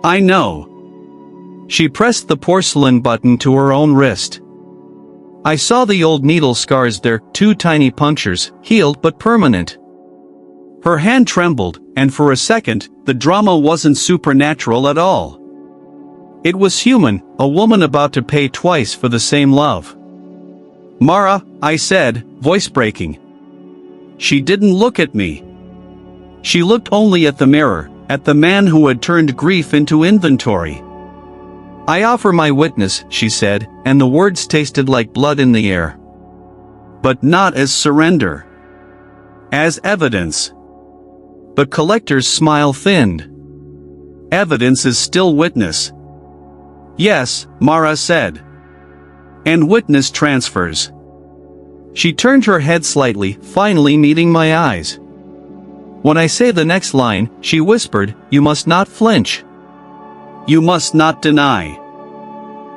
"I know." She pressed the porcelain button to her own wrist. I saw the old needle scars there, 2 tiny punctures, healed but permanent. Her hand trembled, and for a second, the drama wasn't supernatural at all. It was human, a woman about to pay twice for the same love. "Mara," I said, voice breaking. She didn't look at me. She looked only at the mirror, at the man who had turned grief into inventory. "I offer my witness," she said, and the words tasted like blood in the air. "But not as surrender. As evidence." The collector's smile thinned. "Evidence is still witness." "Yes," Mara said. "And witness transfers." She turned her head slightly, finally meeting my eyes. "When I say the next line," she whispered, "you must not flinch. You must not deny.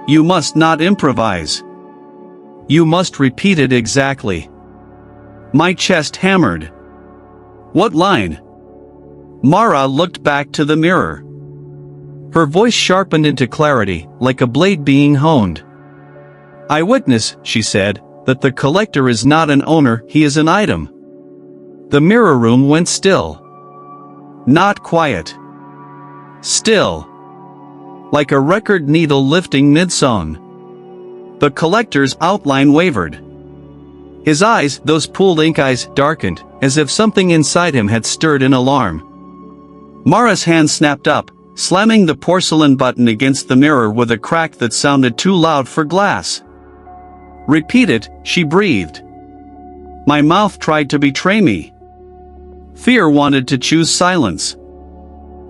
You must not improvise. You must repeat it exactly." My chest hammered. "What line?" Mara looked back to the mirror. Her voice sharpened into clarity, like a blade being honed. "I witness," she said, "that the collector is not an owner, he is an item." The mirror room went still. Not quiet. Still. Like a record needle lifting mid-song. The collector's outline wavered. His eyes, those pooled ink eyes, darkened, as if something inside him had stirred in alarm. Mara's hand snapped up, slamming the porcelain button against the mirror with a crack that sounded too loud for glass. "Repeat it," she breathed. My mouth tried to betray me. Fear wanted to choose silence.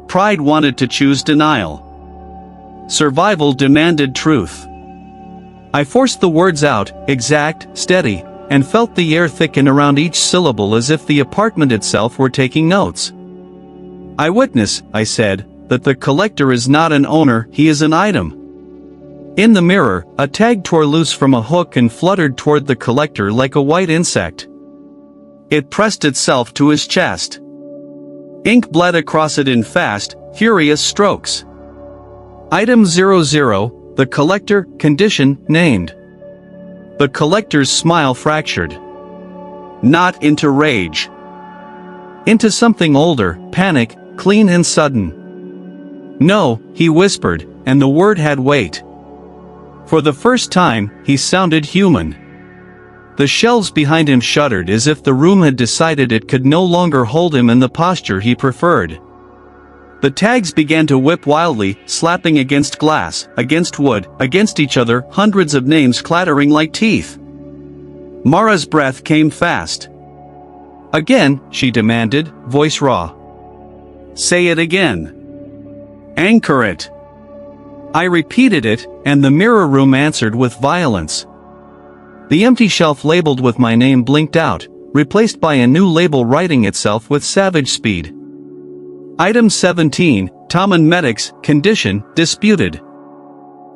Pride wanted to choose denial. Survival demanded truth. I forced the words out, exact, steady, and felt the air thicken around each syllable as if the apartment itself were taking notes. "I witness," I said, "that the collector is not an owner, he is an item." In the mirror, a tag tore loose from a hook and fluttered toward the collector like a white insect. It pressed itself to his chest. Ink bled across it in fast, furious strokes. Item 00, the collector, condition, named. The collector's smile fractured. Not into rage. Into something older, panic, clean and sudden. "No," he whispered, and the word had weight. For the first time, he sounded human. The shelves behind him shuddered as if the room had decided it could no longer hold him in the posture he preferred. The tags began to whip wildly, slapping against glass, against wood, against each other, hundreds of names clattering like teeth. Mara's breath came fast. "Again," she demanded, voice raw. "Say it again. Anchor it." I repeated it, and the mirror room answered with violence. The empty shelf labeled with my name blinked out, replaced by a new label writing itself with savage speed. Item 17, Tom and Medics, condition, disputed.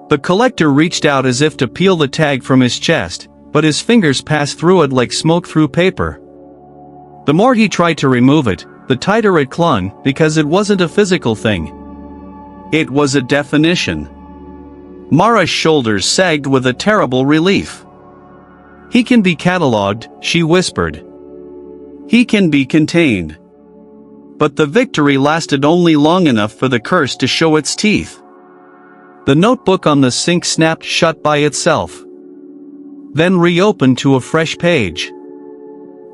The collector reached out as if to peel the tag from his chest, but his fingers passed through it like smoke through paper. The more he tried to remove it, the tighter it clung, because it wasn't a physical thing. It was a definition. Mara's shoulders sagged with a terrible relief. "He can be catalogued," she whispered. "He can be contained." But the victory lasted only long enough for the curse to show its teeth. The notebook on the sink snapped shut by itself. Then reopened to a fresh page.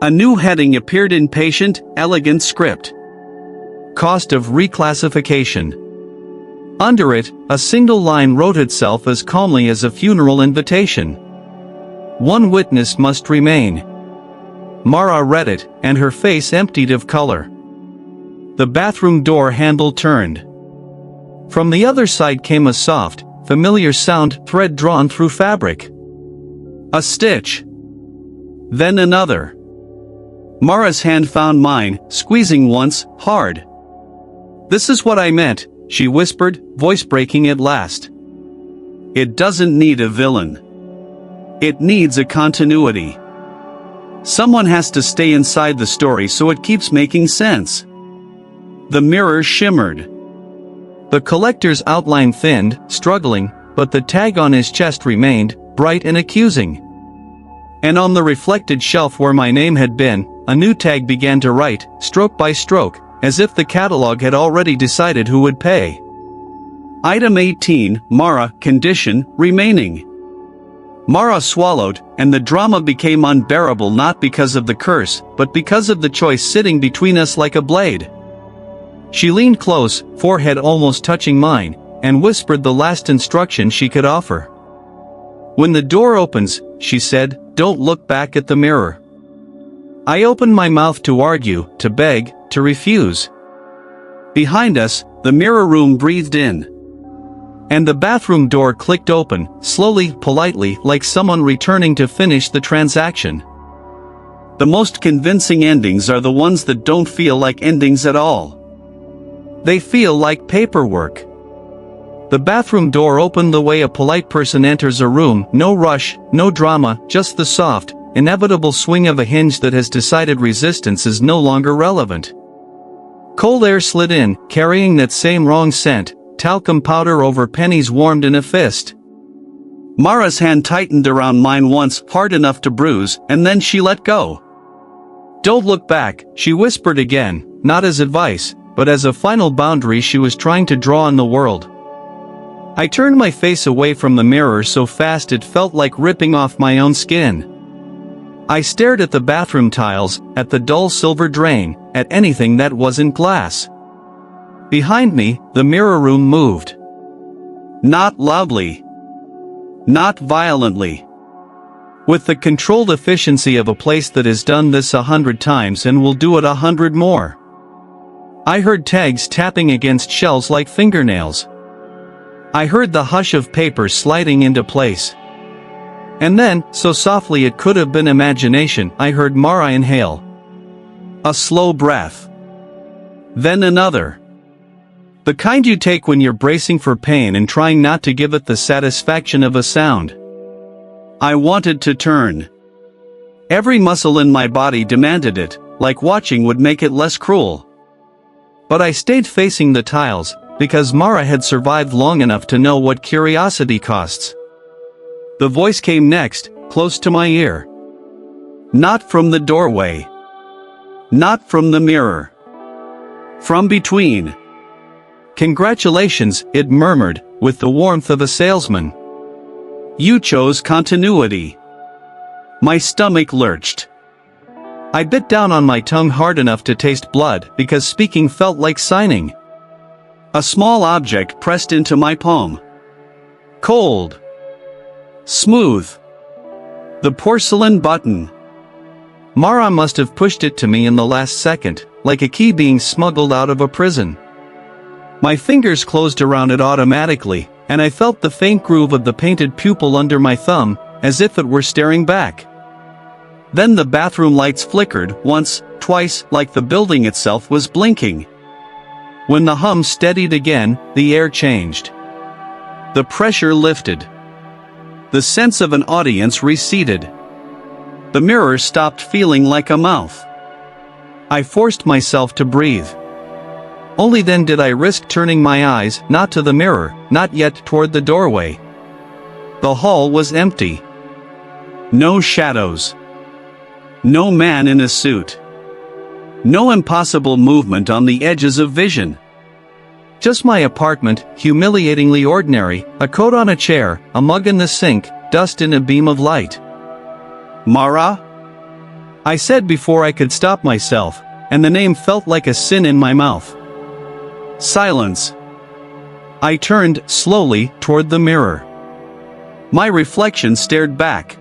A new heading appeared in patient, elegant script. Cost of reclassification. Under it, a single line wrote itself as calmly as a funeral invitation. "One witness must remain." Mara read it, and her face emptied of color. The bathroom door handle turned. From the other side came a soft, familiar sound, thread drawn through fabric. A stitch. Then another. Mara's hand found mine, squeezing once, hard. "This is what I meant," she whispered, voice breaking at last. "It doesn't need a villain. It needs a continuity. Someone has to stay inside the story so it keeps making sense." The mirror shimmered. The collector's outline thinned, struggling, but the tag on his chest remained, bright and accusing. And on the reflected shelf where my name had been, a new tag began to write, stroke by stroke, as if the catalog had already decided who would pay. Item 18, Mara, condition, remaining. Mara swallowed, and the drama became unbearable not because of the curse, but because of the choice sitting between us like a blade. She leaned close, forehead almost touching mine, and whispered the last instruction she could offer. "When the door opens," she said, "don't look back at the mirror." I opened my mouth to argue, to beg, to refuse. Behind us, the mirror room breathed in. And the bathroom door clicked open, slowly, politely, like someone returning to finish the transaction. The most convincing endings are the ones that don't feel like endings at all. They feel like paperwork. The bathroom door opened the way a polite person enters a room, no rush, no drama, just the soft, inevitable swing of a hinge that has decided resistance is no longer relevant. Cold air slid in, carrying that same wrong scent, talcum powder over pennies warmed in a fist. Mara's hand tightened around mine once, hard enough to bruise, and then she let go. "Don't look back," she whispered again, not as advice, but as a final boundary she was trying to draw on the world. I turned my face away from the mirror so fast it felt like ripping off my own skin. I stared at the bathroom tiles, at the dull silver drain, at anything that wasn't glass. Behind me, the mirror room moved. Not loudly. Not violently. With the controlled efficiency of a place that has done this 100 times and will do it 100 more. I heard tags tapping against shelves like fingernails. I heard the hush of paper sliding into place. And then, so softly it could have been imagination, I heard Mara inhale. A slow breath. Then another. The kind you take when you're bracing for pain and trying not to give it the satisfaction of a sound. I wanted to turn. Every muscle in my body demanded it, like watching would make it less cruel. But I stayed facing the tiles, because Mara had survived long enough to know what curiosity costs. The voice came next, close to my ear. Not from the doorway. Not from the mirror. From between. "Congratulations," it murmured, with the warmth of a salesman. "You chose continuity." My stomach lurched. I bit down on my tongue hard enough to taste blood because speaking felt like signing. A small object pressed into my palm. Cold. Smooth. The porcelain button. Mara must have pushed it to me in the last second, like a key being smuggled out of a prison. My fingers closed around it automatically, and I felt the faint groove of the painted pupil under my thumb, as if it were staring back. Then the bathroom lights flickered, once, twice, like the building itself was blinking. When the hum steadied again, the air changed. The pressure lifted. The sense of an audience receded. The mirror stopped feeling like a mouth. I forced myself to breathe. Only then did I risk turning my eyes, not to the mirror, not yet toward the doorway. The hall was empty. No shadows. No man in a suit. No impossible movement on the edges of vision. Just my apartment, humiliatingly ordinary, a coat on a chair, a mug in the sink, dust in a beam of light. Mara? I said before I could stop myself, and the name felt like a sin in my mouth. Silence. I turned, slowly, toward the mirror. My reflection stared back.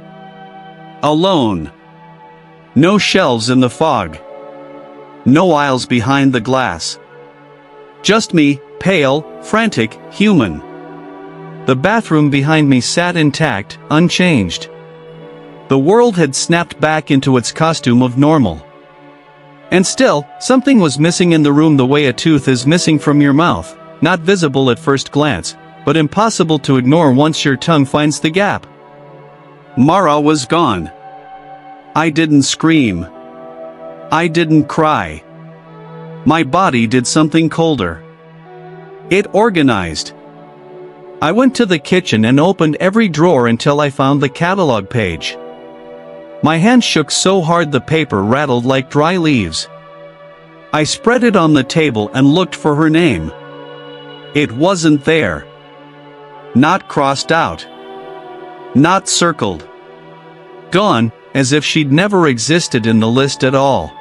Alone. No shelves in the fog. No aisles behind the glass. Just me, pale, frantic, human. The bathroom behind me sat intact, unchanged. The world had snapped back into its costume of normal. And still, something was missing in the room the way a tooth is missing from your mouth, not visible at first glance, but impossible to ignore once your tongue finds the gap. Mara was gone. I didn't scream. I didn't cry. My body did something colder. It organized. I went to the kitchen and opened every drawer until I found the catalog page. My hand shook so hard the paper rattled like dry leaves. I spread it on the table and looked for her name. It wasn't there. Not crossed out. Not circled. Gone, as if she'd never existed in the list at all.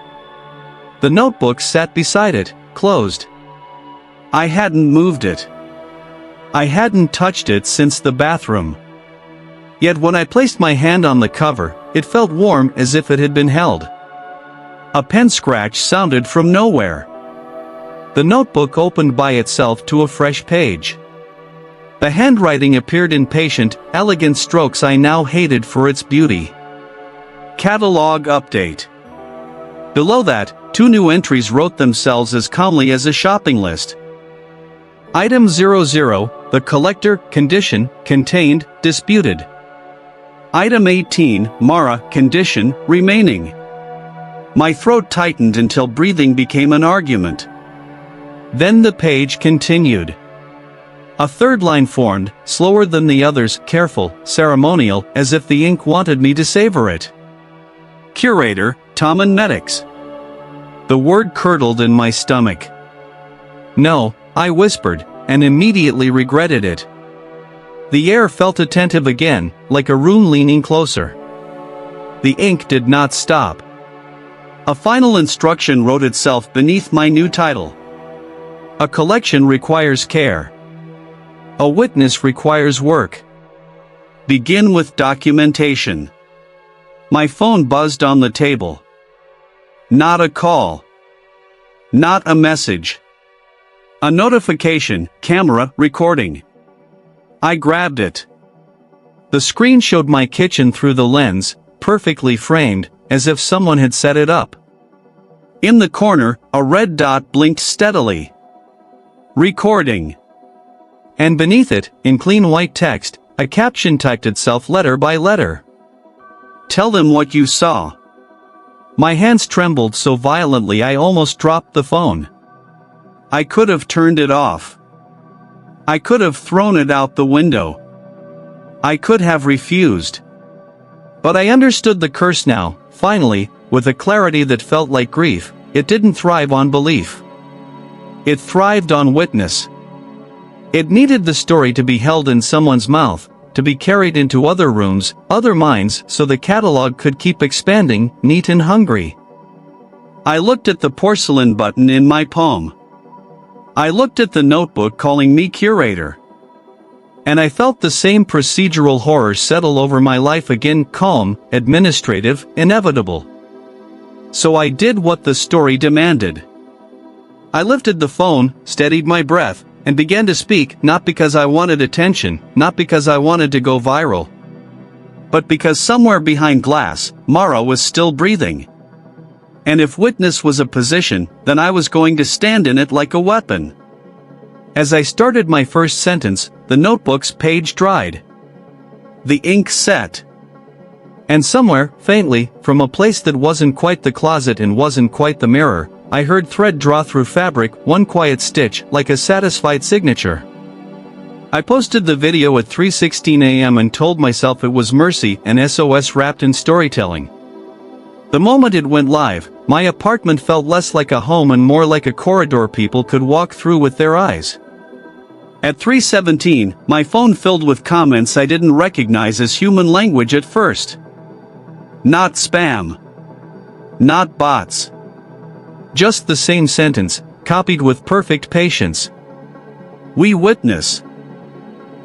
The notebook sat beside it, closed. I hadn't moved it. I hadn't touched it since the bathroom. Yet when I placed my hand on the cover, it felt warm as if it had been held. A pen scratch sounded from nowhere. The notebook opened by itself to a fresh page. The handwriting appeared in patient, elegant strokes I now hated for its beauty. Catalog update. Below that, 2 new entries wrote themselves as calmly as a shopping list. Item 00, the collector, condition, contained, disputed. Item 18, Mara, condition, remaining. My throat tightened until breathing became an argument. Then the page continued. A third line formed, slower than the others, careful, ceremonial, as if the ink wanted me to savor it. Curator, Tom and Medics. The word curdled in my stomach. No, I whispered, and immediately regretted it. The air felt attentive again, like a rune leaning closer. The ink did not stop. A final instruction wrote itself beneath my new title. A collection requires care. A witness requires work. Begin with documentation. My phone buzzed on the table. Not a call. Not a message. A notification, camera, recording. I grabbed it. The screen showed my kitchen through the lens, perfectly framed, as if someone had set it up. In the corner, a red dot blinked steadily. Recording. And beneath it, in clean white text, a caption typed itself letter by letter. Tell them what you saw. My hands trembled so violently I almost dropped the phone. I could have turned it off. I could have thrown it out the window. I could have refused. But I understood the curse now, finally, with a clarity that felt like grief. It didn't thrive on belief. It thrived on witness. It needed the story to be held in someone's mouth, to be carried into other rooms, other minds, so the catalog could keep expanding, neat and hungry. I looked at the porcelain button in my palm. I looked at the notebook calling me curator. And I felt the same procedural horror settle over my life again, calm, administrative, inevitable. So I did what the story demanded. I lifted the phone, steadied my breath, and began to speak, not because I wanted attention, not because I wanted to go viral, but because somewhere behind glass, Mara was still breathing. And if witness was a position, then I was going to stand in it like a weapon. As I started my first sentence, the notebook's page dried. The ink set. And somewhere, faintly, from a place that wasn't quite the closet and wasn't quite the mirror, I heard thread draw through fabric, one quiet stitch, like a satisfied signature. I posted the video at 3:16 a.m. and told myself it was mercy and SOS wrapped in storytelling. The moment it went live, my apartment felt less like a home and more like a corridor people could walk through with their eyes. At 3:17, my phone filled with comments I didn't recognize as human language at first. Not spam. Not bots. Just the same sentence, copied with perfect patience. We witness.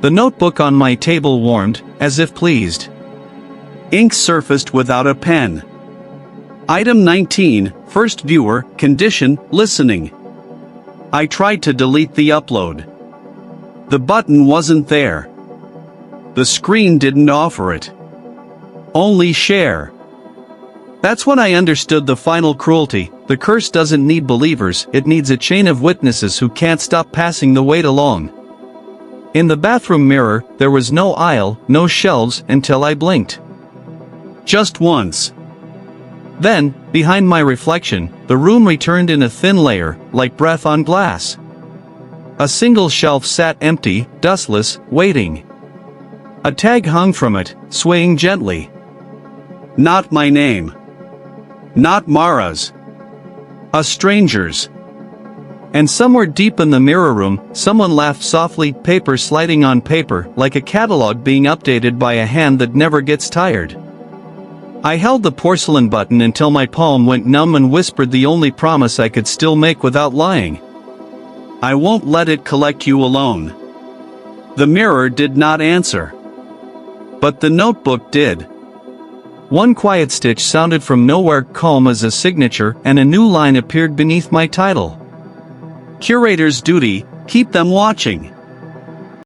The notebook on my table warmed, as if pleased. Ink surfaced without a pen. Item 19, first viewer, condition, listening. I tried to delete the upload. The button wasn't there. The screen didn't offer it. Only share. That's when I understood the final cruelty. The curse doesn't need believers, it needs a chain of witnesses who can't stop passing the weight along. In the bathroom mirror, there was no aisle, no shelves, until I blinked. Just once. Then, behind my reflection, the room returned in a thin layer, like breath on glass. A single shelf sat empty, dustless, waiting. A tag hung from it, swaying gently. Not my name. Not Mara's. A stranger's. And somewhere deep in the mirror room, someone laughed softly, paper sliding on paper, like a catalog being updated by a hand that never gets tired. I held the porcelain button until my palm went numb and whispered the only promise I could still make without lying. I won't let it collect you alone. The mirror did not answer. But the notebook did. One quiet stitch sounded from nowhere, calm as a signature, and a new line appeared beneath my title. Curator's duty, keep them watching.